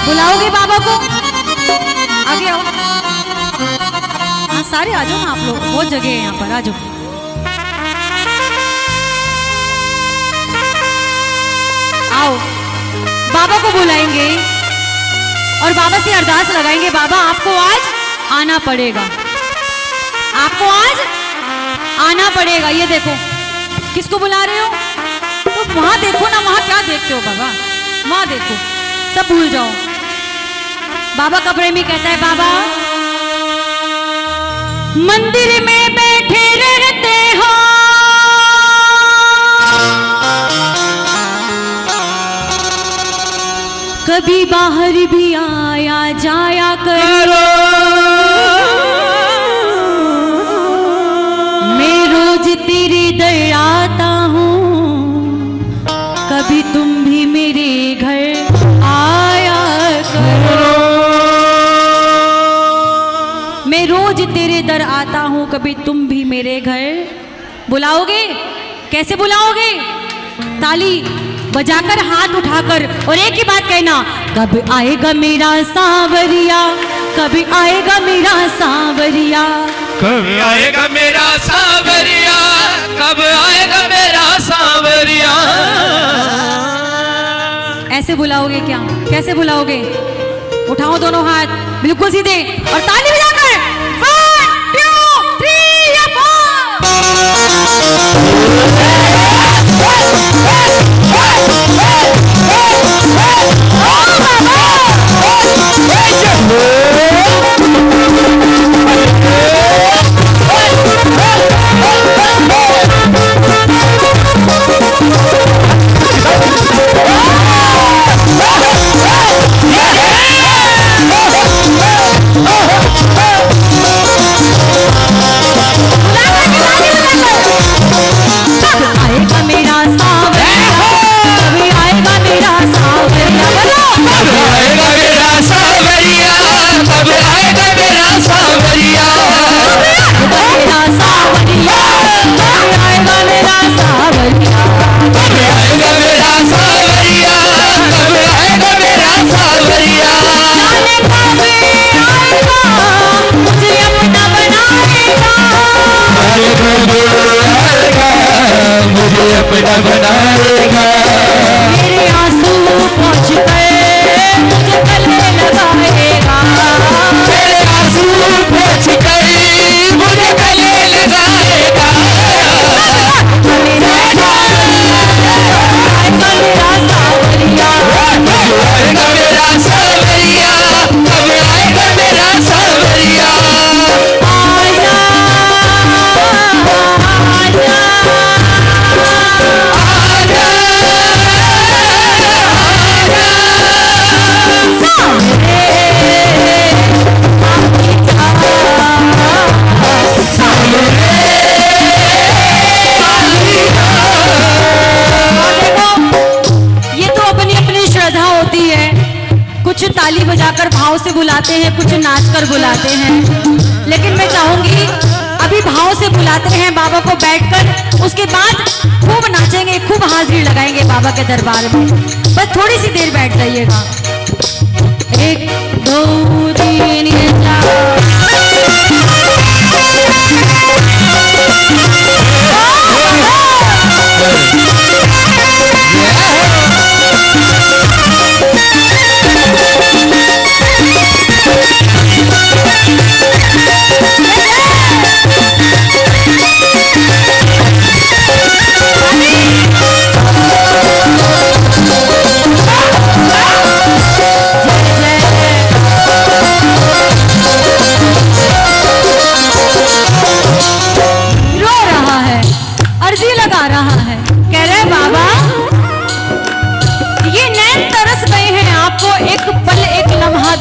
बुलाओगे बाबा को? आगे आओ। हाँ सारे आ जाओ ना आप लोग, बहुत जगह है यहाँ पर, आ जाओ। आओ, बाबा को बुलाएंगे और बाबा से अरदास लगाएंगे। बाबा आपको आज आना पड़ेगा, आपको आज आना पड़ेगा। ये देखो, किसको बुला रहे हो? तो वहां देखो ना, वहां क्या देखते हो बाबा? वहां देखो, सब भूल जाओ। बाबा का प्रेमी कहता है, बाबा मंदिर में बैठे रहते हो, कभी बाहर भी आया जाया करो, मैं रोज तेरे दर आता हूँ, कभी तुम भी मेरे घर आया करो। मैं रोज तेरे दर आता हूँ, कभी तुम भी मेरे घर। बुलाओगे? कैसे बुलाओगे? ताली बजाकर, हाथ उठाकर, और एक ही बात कहना, कब आएगा मेरा सांवरिया, कभी आएगा मेरा सांवरिया, कब आएगा मेरा सांवरिया, कब आएगा मेरा सांवरिया। ऐसे बुलाओगे क्या? कैसे बुलाओगे? उठाओ दोनों हाथ बिल्कुल सीधे और ताली बजाकर 1 2 3 या 1 कुछ ताली बजाकर भाव से बुलाते हैं, कुछ नाचकर बुलाते हैं, लेकिन मैं चाहूंगी अभी भाव से बुलाते हैं बाबा को बैठकर, उसके बाद खूब नाचेंगे, खूब हाजिरी लगाएंगे बाबा के दरबार में। बस थोड़ी सी देर बैठ जाइएगा। 1 2 3 4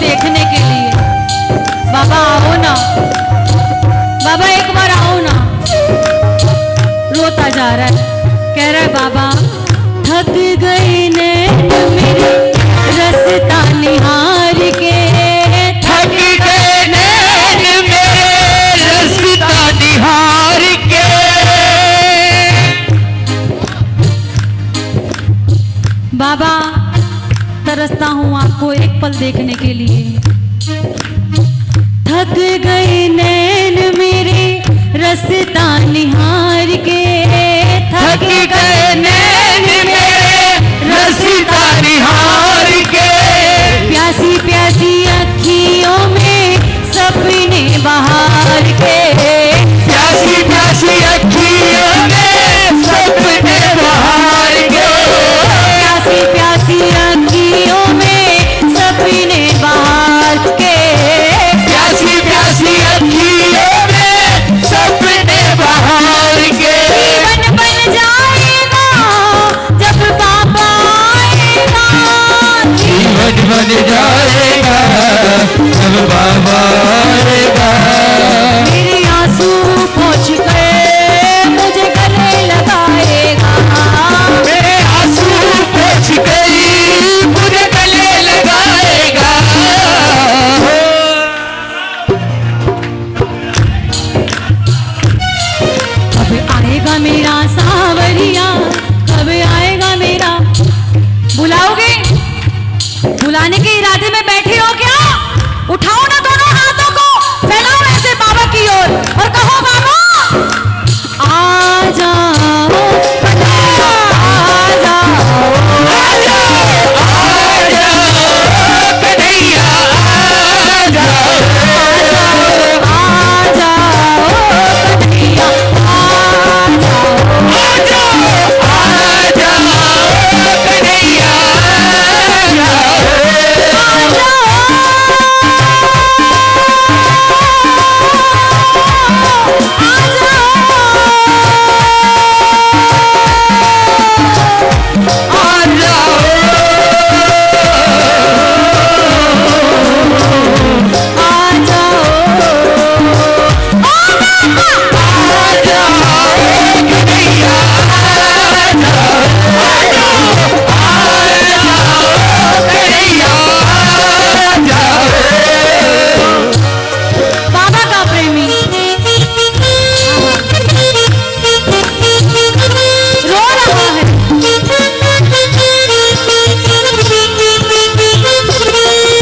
देखने के लिए। बाबा आओ ना, बाबा एक बार आओ ना। रोता जा रहा है, कह रहा है बाबा थक गए नैन मेरे रस्ता निहार के, थक गए नैन मेरे रस्ता निहार के। बाबा तरसता हूँ आपको एक पल देखने के लिए। थक गए नैन मेरे रास्ता निहार के, थक गए नैन मेरे रास्ता निहार के। प्यासी प्यासी अखियों में सपने बहार के, प्यासी प्यासी अखियों में सपने बहार के। प्यासी प्यासी अखियों में सपने बहार के, प्यासी प्यासी अखियों में सपने बहार के। जीवन बन जाएगा जब बाबा आएगा, जीवन बन जाएगा जब बाबा आएगा। मेरे आंसू पोंछ कर मुझे गले लगाएगा, मेरे आंसू पोंछ गई मुझे गले लगाएगा। कब आएगा मेरा सांवरिया, कब आएगा मेरा। बुलाओगे? बुलाने के इरादे में बैठे हो क्या? उठाओ ना दोनों हाथों को, फैलाओ ऐसे बाबा की ओर और कहो बाबा आ जाओ, आ जाओ, आ जाओ कन्हैया आ जाओ, आ जाओ कन्हैया, आ जाओ, आ जाओ कन्हैया बाबा का प्रेमी रो रहा है।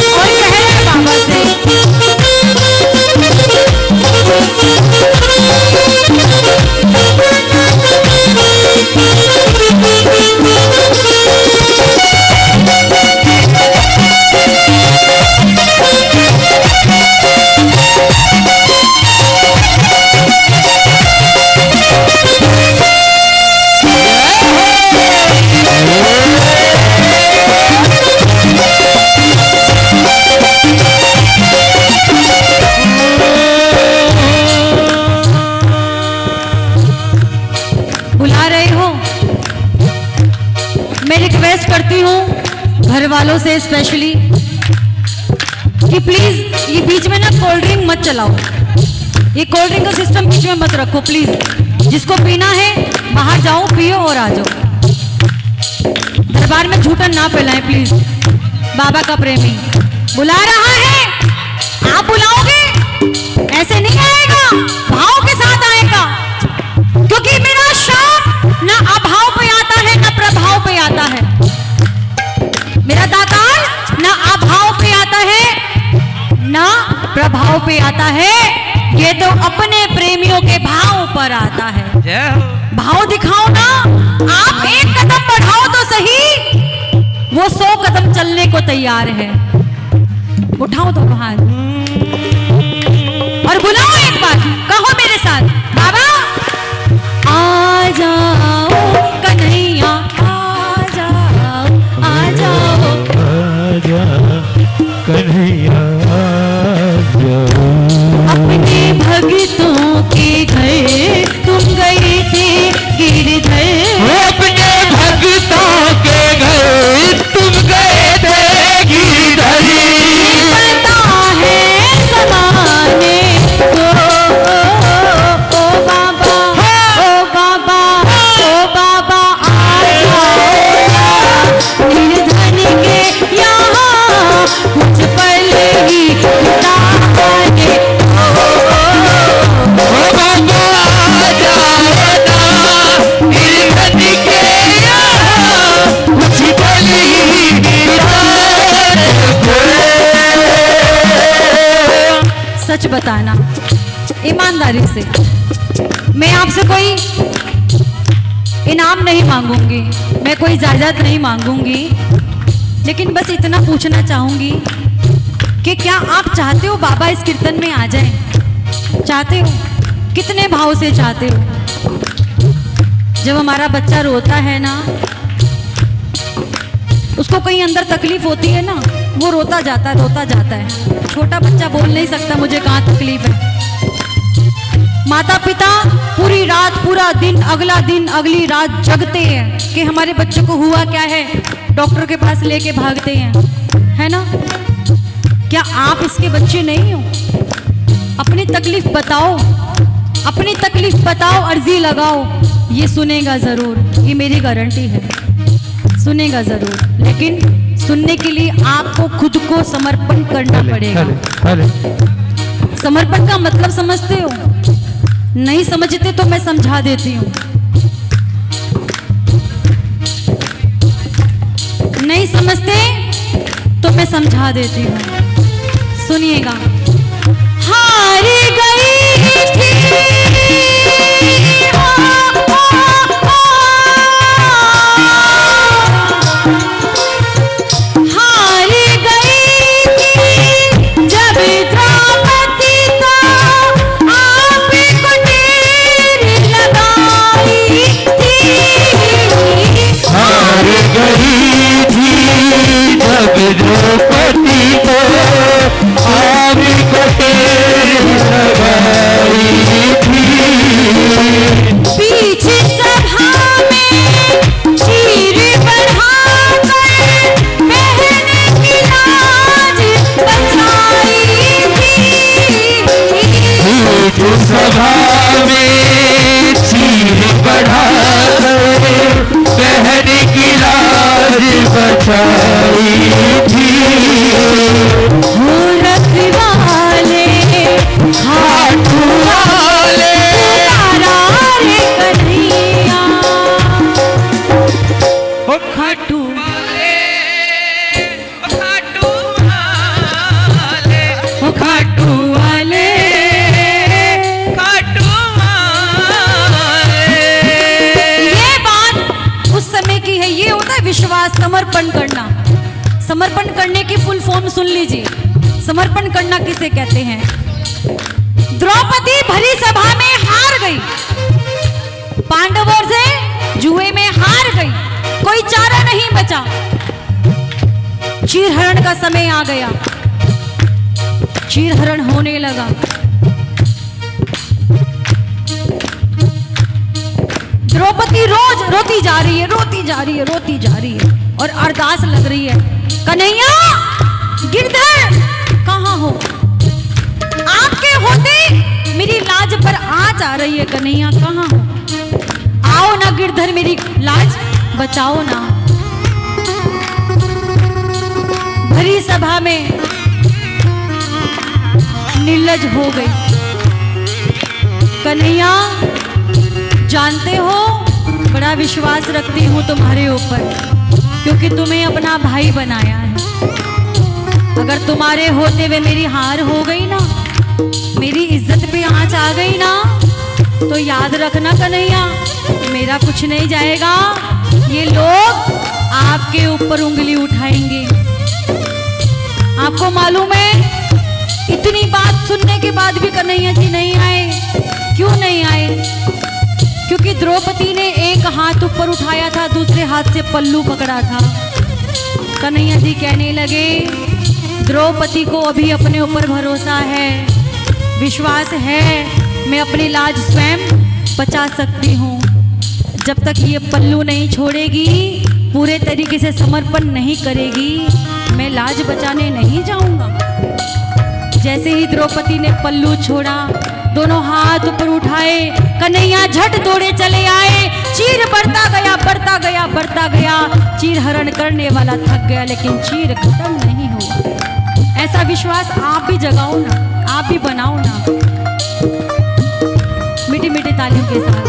और कह रहे हैं बाबा से बुला रहे हो। मैं रिक्वेस्ट करती हूँ घर वालों से स्पेशली कि प्लीज ये बीच में ना कोल्ड ड्रिंक मत चलाओ, ये कोल्ड ड्रिंक का सिस्टम बीच में मत रखो प्लीज। जिसको पीना है बाहर जाओ पियो और आ जाओ, दरबार में झूठन ना फैलाएं प्लीज। बाबा का प्रेमी बुला रहा है, आप बुलाओगे? ऐसे नहीं आएगा, भाव के साथ आएगा, क्योंकि मेरा शाम ना अभाव पे आता है ना प्रभाव पे आता है। मेरा दातार ना अभाव पे आता है ना प्रभाव पे आता है, ये तो अपने प्रेमियों के भाव पर आता है। भाव दिखाओ ना, आप एक कदम बढ़ाओ तो सही, वो 100 कदम चलने को तैयार है। उठाओ तो हाथ और बुलाओ एक बार, कहो मेरे साथ बाबा आ जाओ कन्हैया, आ जाओ, आ जाओ, कन्हैया आ जाओ। अपने भक्तों के घर तुम गए थे गिरधर, अपने भक्तों के घर तुम गए थे गिरधर। पता है ज़माने को, ओ बाबा, ओ बाबा, ओ बाबा आ जाओ निर्धन के यहाँ कुछ पल ही बिताने। सच बताना ईमानदारी से। मैं आपसे कोई इनाम नहीं मांगूंगी, मैं कोई इजाज़त नहीं मांगूंगी, लेकिन बस इतना पूछना चाहूंगी कि क्या आप चाहते हो बाबा इस कीर्तन में आ जाएं? चाहते हो? कितने भाव से चाहते हो? जब हमारा बच्चा रोता है ना, उसको कहीं अंदर तकलीफ होती है ना, वो रोता जाता है। छोटा बच्चा बोल नहीं सकता मुझे कहाँ तकलीफ है। माता पिता पूरी रात, पूरा दिन, अगला दिन, अगली रात जगते हैं कि हमारे बच्चे को हुआ क्या है, डॉक्टर के पास लेके भागते हैं, है ना? क्या आप इसके बच्चे नहीं हो? अपनी तकलीफ बताओ, अपनी तकलीफ बताओ, अर्जी लगाओ, ये सुनेगा जरूर, ये मेरी गारंटी है, सुनेगा जरूर। लेकिन सुनने के लिए आपको खुद को समर्पण करना पड़ेगा। समर्पण का मतलब समझते हो? नहीं समझते तो मैं समझा देती हूँ। नहीं समझते तो मैं समझा देती हूँ, सुनिएगा। हार गई थी, हार गई थी जब द्रौपदी को आप को ढेर लगाई थी। हार गई थी जब द्रौपदी को आप को ढेर लगाई थी। पीछे सभा में चीर बढ़ाकर बहन की लाज बचाई थी। बीच सभा में चीर बढ़ाकर बहन की लाज बचाई थी। हो रखवाले खाटू वाले पुकारा रे कन्हैया, ओ खाटू हो खाटू वाले। ये बात उस समय की है। ये होता है विश्वास, समर्पण करना। समर्पण करने की फुल फॉर्म सुन लीजिए। समर्पण करना किसे कहते हैं? द्रौपदी भरी सभा में हार गई, पांडवों से जुए में हार गई, कोई चारा नहीं बचा। चीरहरण का समय आ गया, चीरहरण होने लगा। द्रौपदी रोज रोती जा रही है, रोती जा रही है, रोती जा रही है, और अरदास लग रही है, कन्हैया, गिरधर कहाँ हो? आपके होते मेरी लाज पर आँच आ रही है, कन्हैया कहाँ हो? आओ ना गिरधर, मेरी लाज बचाओ ना। भरी सभा में निर्लज हो गई। कन्हैया, जानते हो बड़ा विश्वास रखती हूँ तुम्हारे ऊपर, क्योंकि तुम्हें अपना भाई बनाया है। अगर तुम्हारे होते हुए मेरी हार हो गई ना, मेरी इज्जत पे आँच आ गई ना, तो याद रखना कन्हैया, मेरा कुछ नहीं जाएगा। ये लोग आपके ऊपर उंगली उठाएंगे। आपको मालूम है, इतनी बात सुनने के बाद भी कन्हैया जी नहीं आए। क्यों नहीं आए? क्योंकि द्रौपदी ने एक हाथ ऊपर उठाया था, दूसरे हाथ से पल्लू पकड़ा था। कन्हैया जी कहने लगे, द्रौपदी को अभी अपने ऊपर भरोसा है, विश्वास है, मैं अपनी लाज स्वयं बचा सकती हूँ। जब तक ये पल्लू नहीं छोड़ेगी, पूरे तरीके से समर्पण नहीं करेगी, मैं लाज बचाने नहीं जाऊंगा। जैसे ही द्रौपदी ने पल्लू छोड़ा, दोनों हाथ ऊपर उठाए, कन्हैया झट दौड़े चले आए। चीर बढ़ता गया, बढ़ता गया, बढ़ता गया। चीर हरण करने वाला थक गया, लेकिन चीर खत्म नहीं हुआ। ऐसा विश्वास आप भी जगाओ ना, आप भी बनाओ ना, मीठी मीठी तालियों के साथ।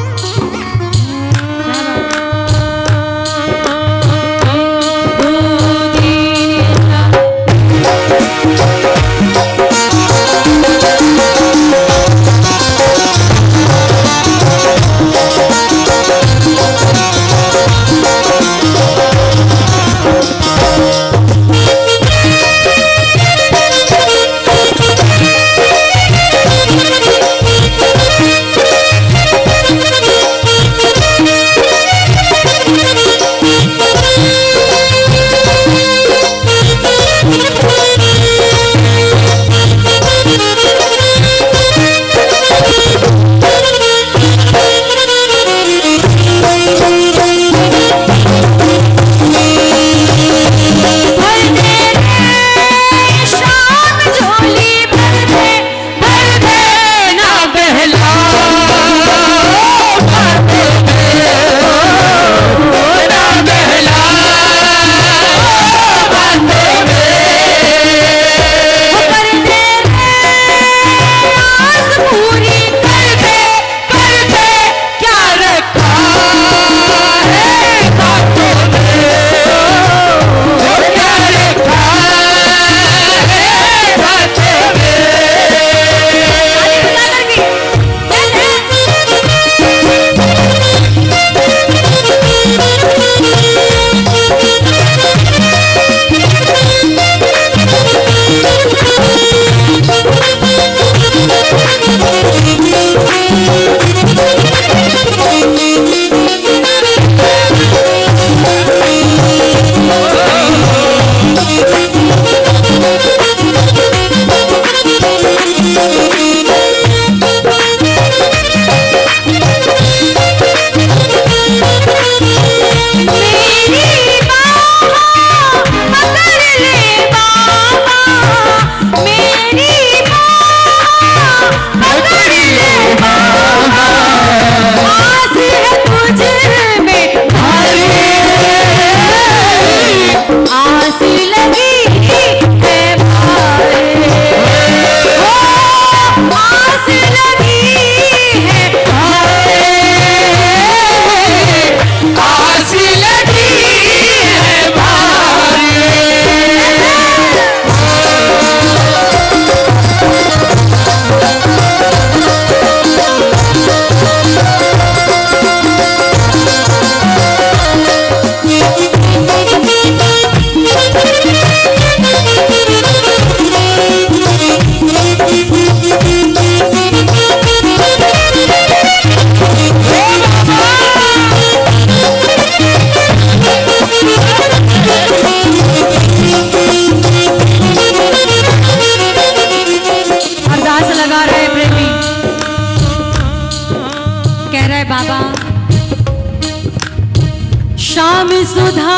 सुधा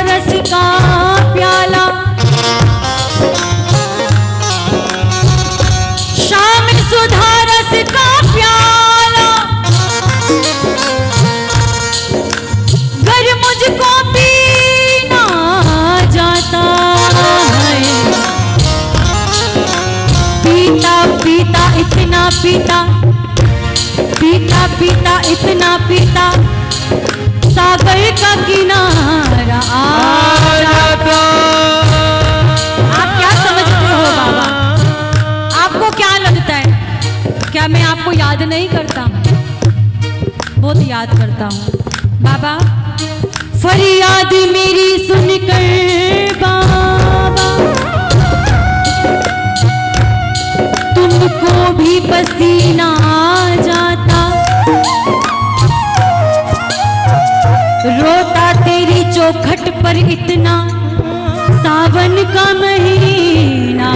रस का प्याला, श्याम सुधा रस का प्याला, गर मुझको पीना जाता है, पीता पीता इतना पीता, पीता पीता इतना पीता, सागर का किनारा आ जाता। आप क्या समझते हो बाबा? आपको क्या लगता है? क्या मैं आपको याद नहीं करता? बहुत याद करता हूँ बाबा। फरियाद मेरी सुनकर बाबा, तुमको भी पसीना आ जाता, रोता तेरी चौखट पर इतना, सावन का महीना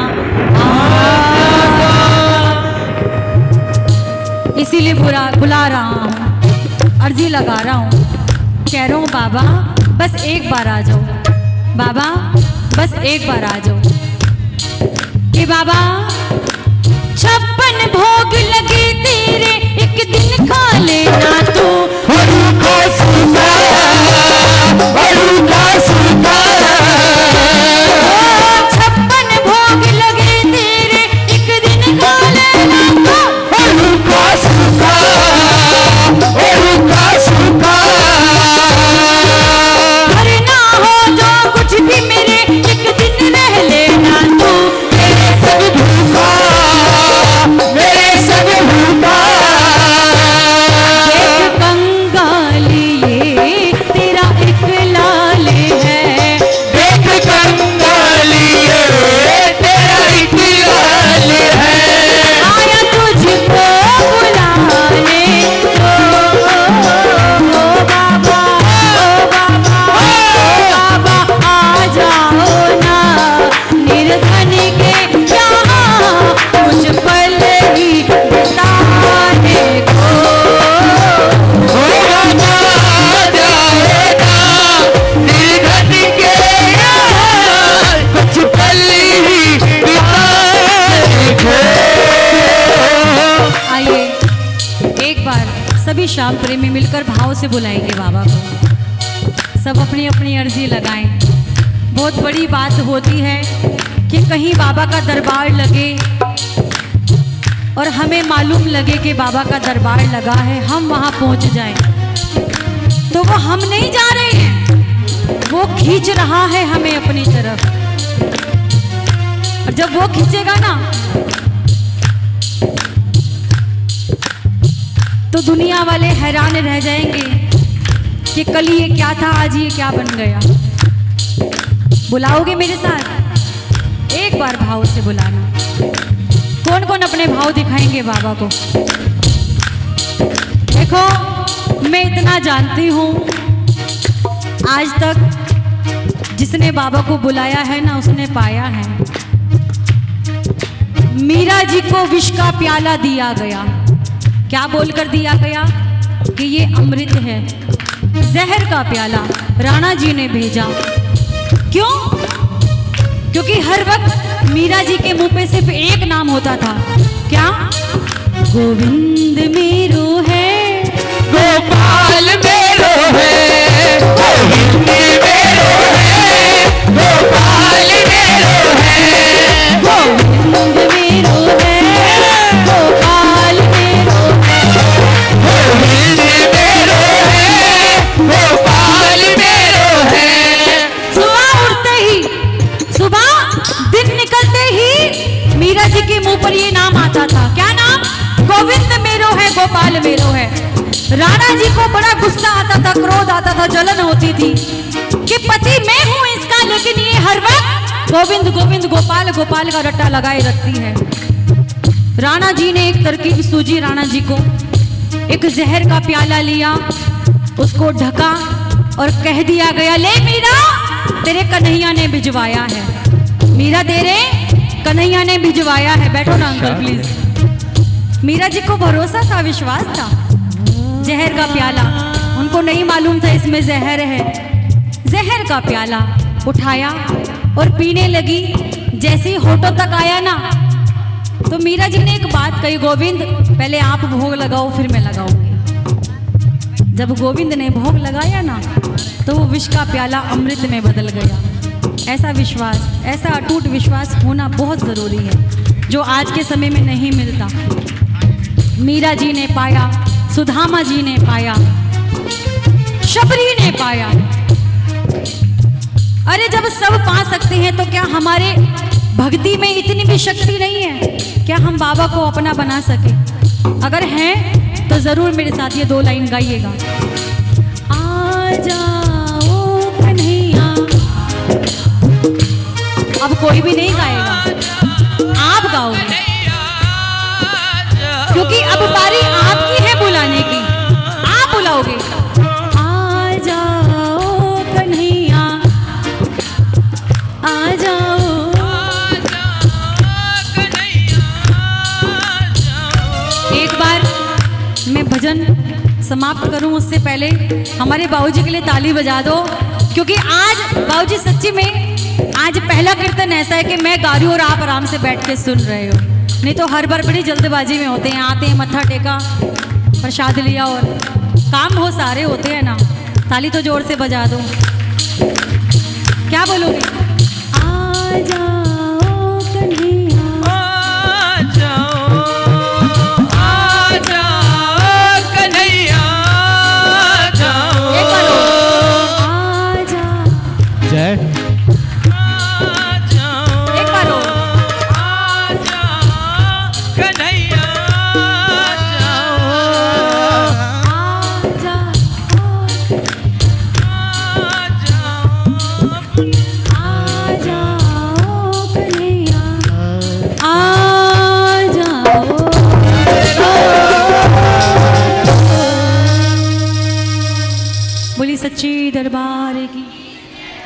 इसीलिए बुला रहा हूँ, अर्जी लगा रहा हूँ, कह रहा हूँ बाबा बस एक बार आ जाओ, बाबा बस एक बार आ जाओ। कि बाबा 56 भोग लगे तेरे, एक दिन खा लेना तू। 56 भोग लगे तेरे, एक दिन खा लेना तू। करना हो जो कुछ भी मेरे, एक दिन रह लेना तू। सभी श्याम प्रेमी मिलकर भाव से बुलाएंगे बाबा को। सब अपनी अपनी अर्जी लगाएं। बहुत बड़ी बात होती है कि कहीं बाबा का दरबार लगे और हमें मालूम लगे कि बाबा का दरबार लगा है, हम वहां पहुंच जाएं। तो वो हम नहीं जा रहे हैं, वो खींच रहा है हमें अपनी तरफ। और जब वो खींचेगा ना तो दुनिया वाले हैरान रह जाएंगे कि कल ये क्या था, आज ये क्या बन गया। बुलाओगे मेरे साथ? एक बार भाव से बुलाना। कौन कौन अपने भाव दिखाएंगे बाबा को? देखो मैं इतना जानती हूँ, आज तक जिसने बाबा को बुलाया है ना उसने पाया है। मीरा जी को विष का प्याला दिया गया। क्या बोलकर दिया गया? कि ये अमृत है, जहर का प्याला राणा जी ने भेजा। क्यों? क्योंकि हर वक्त मीरा जी के मुंह पे सिर्फ एक नाम होता था। क्या? गोविंद मेरो है, गोपाल मेरो है, गोविंद मेरो है, गोपाल मेरो है, गोविंद मेरो है, गोपाल मेरो है, गोविंद मेरो है, गोपाल मेरो है। सुबह उठते ही, सुबह दिन निकलते ही मीरा जी के मुंह पर ये नाम आता था। क्या नाम? गोविंद मेरो है, गोपाल मेरो है। राणा जी को बड़ा गुस्सा आता था, क्रोध आता था, जलन होती थी कि पति मैं हूं इसका, लेकिन ये हर वक्त गोविंद गोविंद गोपाल गोपाल का रट्टा लगाए रखती है। राणा जी ने एक तरकीब सूझी। राणा जी को एक जहर का प्याला लिया, उसको ढका और कह दिया गया, ले मीरा तेरे कन्हैया ने भिजवाया है। मीरा तेरे कन्हैया ने भिजवाया है। बैठो ना अंकल प्लीज। मीरा जी को भरोसा था, विश्वास था। जहर का प्याला हमको नहीं मालूम था इसमें जहर है। जहर का प्याला उठाया और पीने लगी। जैसे ही होठों तक आया ना, तो मीरा जी ने एक बात कही, गोविंद पहले आप भोग लगाओ फिर मैं लगाऊंगी। जब गोविंद ने भोग लगाया ना, तो वो विष का प्याला अमृत में बदल गया। ऐसा विश्वास, ऐसा अटूट विश्वास होना बहुत ज़रूरी है, जो आज के समय में नहीं मिलता। मीरा जी ने पाया, सुदामा जी ने पाया, शबरी ने पाया। अरे जब सब पा सकते हैं तो क्या हमारे भक्ति में इतनी भी शक्ति नहीं है? क्या हम बाबा को अपना बना सके? अगर हैं तो जरूर मेरे साथ ये 2 लाइन गाइएगा। आ जाओ कन्हैया। अब कोई भी नहीं गाएगा, आप गाओगे, क्योंकि अब बारी आपकी है बुलाने की। आप बुलाओगे, आ जाओ कन्हैया, आ जाओ। एक बार मैं भजन समाप्त करूं उससे पहले हमारे बाबूजी के लिए ताली बजा दो, क्योंकि आज बाबूजी सच्ची में आज पहला कीर्तन ऐसा है कि मैं गा रही हूं और आप आराम से बैठ के सुन रहे हो। नहीं तो हर बार बड़ी जल्दबाजी में होते हैं, आते हैं, मत्था टेका, प्रसाद लिया और काम बहुत सारे होते हैं ना। ताली तो जोर से बजा दो। क्या बोलोगे? आ जाओ कन्हैया, आ जाओ, आ जाओ कन्हैया, आ जाओ। एक बार हो, आ जा। जय आ जाओ, एक बार हो, आ जाओ कन्हैया, आ जाओ, आ जा, आ जाओ, आ जाओ कन्हैया, आ जाओ। बोली सच्ची दरबार की।